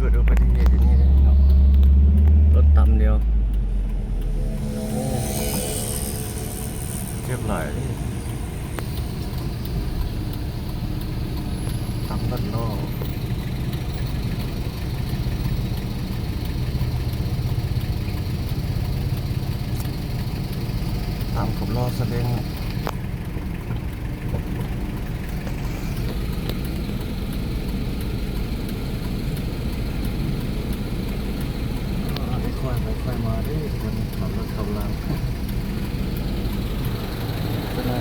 เกิดอุบัติเหตุอย่างนี้เลยเนาะรถต่ำเดียวเจ็บหลายต่ำรถล้อตามกับล้อแสดงค่อยมาดิคนขับรถขับรางก็ได้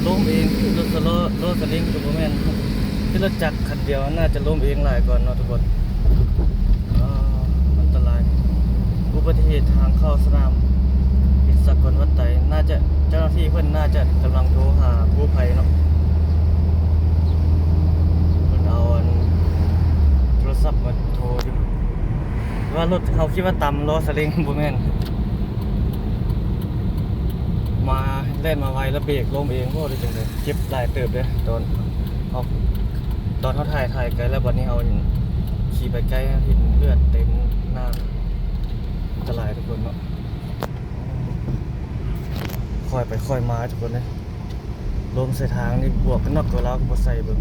ล้มเองรถสลิงตัวแม่นที่รถจักรคันเดียวน่าจะล้มเองหลายก่อนเนาะทุกคนอันตรายอุบัติเหตุทางเข้าสนามบินสกลวัดไตน่าจะเจ้าหน้าที่เพื่อนน่าจะกำลังโทรหากู้ภัยเนาะเพื่อนเอาโทรศัพท์มาโทรอยู่ว่ารถเขาคิดว่าต่ำล้อสลิงบ่แม่นมาเล่นมาไวแล้วเบรกล้มเองพวกนี้จังเลยเจ็บหลายเติบเลยตอนเขาถ่ายไกลแล้ววันนี้เอาขี่ไปใกล้เห็นเลือดเต็มหน้าอันตรายทุกคนเนาะค่อยไปค่อยมาทุกคนเลยลมใส่ทางนี่บวกกันนอกตัวเราก็บ่ใส่เบิ่ง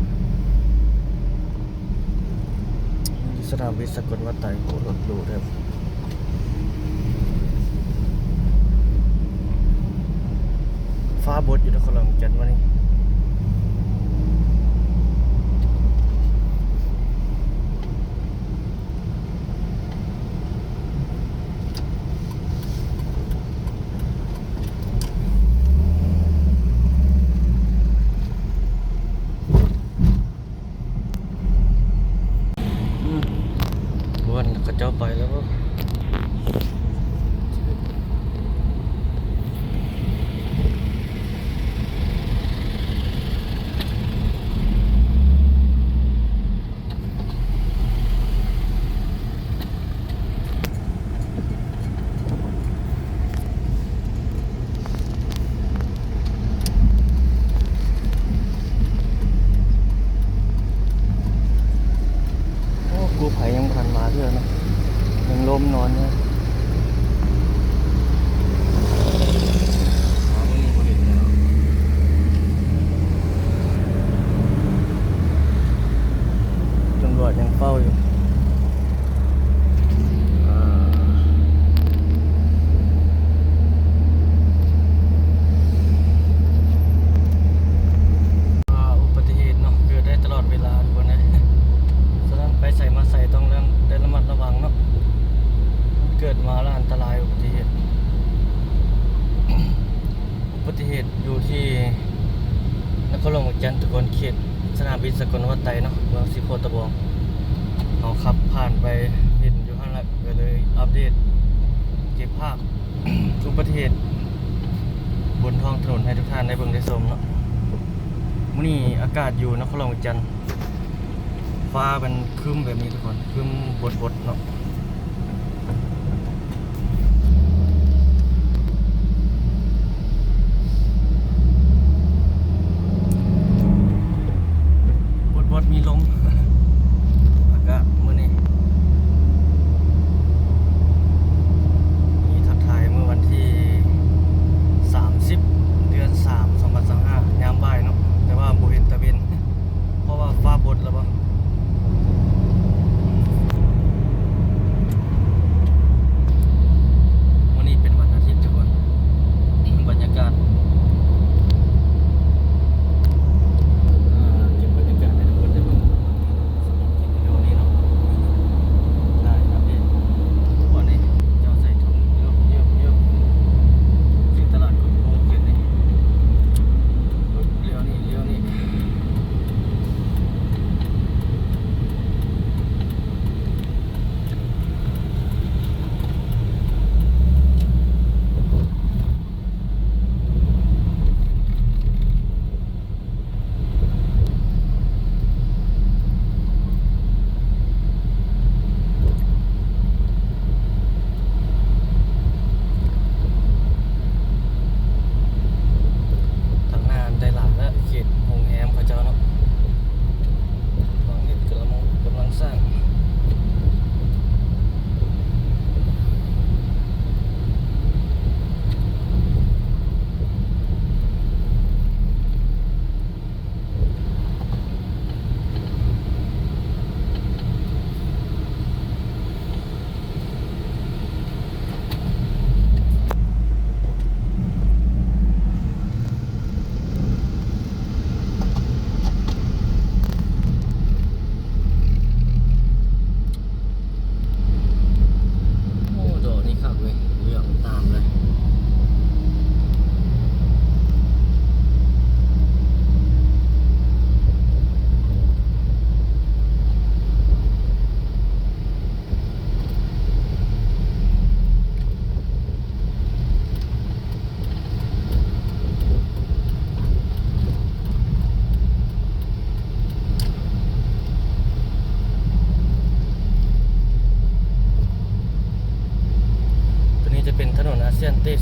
สนามบินสกลวัดไตโคตรหรูเลยฟ้าบดอยู่ในคนละจันวันนี้วันก็เจ้าไปแล้วก็กู้ภัยยังผ่านมาเรื่อยนะยังล้มนอนเนี่ยตำรวจยังเฝ้าอยู่อุบัติเหตุเนาะเกิดได้ตลอดเวลาทุกคนนะไปใส่มาใส่ต้องได้ระมัดระวังเนาะเกิดมาแล้วอันตรายอุบัติเหตุอยู่ที่นครหลวงจันทร์ทุกคนเขตสนามบินสกลวัดไตเนาะเมืองสิโคตะบองเอาขับผ่านไปเห็นอยู่ข้างหลังก็เลยอัปเดตเก็บภาพ อุบัติเหตุบนท้องถนนให้ทุกท่านได้เบิ่งได้ชมเนาะมื้อนี้อากาศอยู่นครหลวงจันทร์ฟ้าเป็นครึ้มแบบนี้ทุกคนครึ้มบดเนาะบดมีลม อากาศมื้อนี้มีทักทายเมื่อวันที่30 เดือน 3 2025 ยามบ่ายเนาะแต่ว่าบ่เห็นตะเวนเพราะว่าฟ้าบดแล้วบ่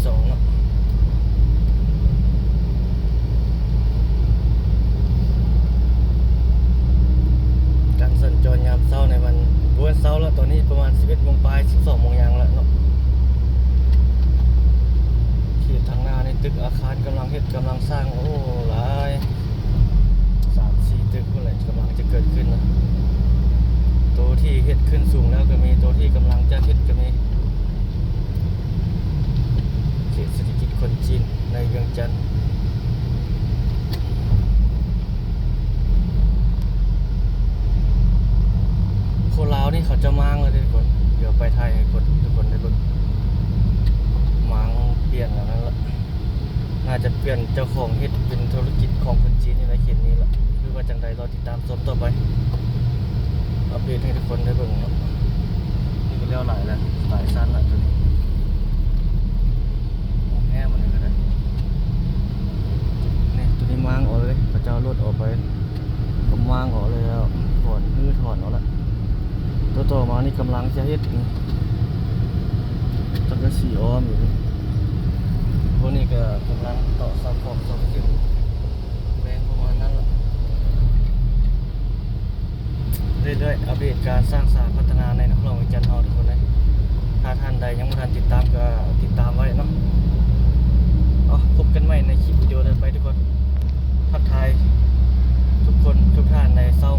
2เนาะการสัญจรยามเช้าในวันเช้าแล้วตอนนี้ประมาณ 11 โมงปลาย 12 โมงยังแล้วเนาะที่ทางหน้าในตึกอาคารกำลังสร้างโอ้หลาย 3-4 ตึกพวกอะไรกำลังจะเกิดขึ้นนะตัวที่เฮ็ดขึ้นสูงแล้วก็มีตัวที่กำลังจะเฮ็ดก็มีเขตเศรษฐกิจคนจีนในเวียงจันทร์คนลาวนี่เขาจะมางเลยทุกคนเดี๋ยวไปไทยให้ทุกคนได้เบิ่งมางเปลี่ยนแล้วนั่นละน่าจะเปลี่ยนเจ้าของเฮ็ดเป็นธุรกิจของคนจีนนี่ในเขตนี้ละหรือว่าจังใดรอติดตามชมต่อไปอัปเดตให้ทุกคนได้เบิ่งเนาะนี่ก็เลี้ยวหลายแล้วหลายสั้นละตัวนี้แง่มันนี่ก็ได้นี่ตัวนี้มางออกเลยพระเจ้ารถออกไปก็มางออกเลยแล้วถอนเอาละตัวต่อมานี่กำลังจะเฮ็ดนี่จักรสีอ้อมอยู่นี่พวกนี้ก็กำลังต่อเสาขอบเสาเข็มแรงประมาณนั้นละเรื่อยๆอัปเดตการสร้างสรรค์พัฒนาในนครหลวงเวียงจันทร์เราทุกคนเลยถ้าท่านใดยังไม่ทันติดตามก็ติดตามไว้เนาะพบกันใหม่ในคลิปวิดีโอต่อไปทุกคนทักทายทุกคนทุกท่านในเช้า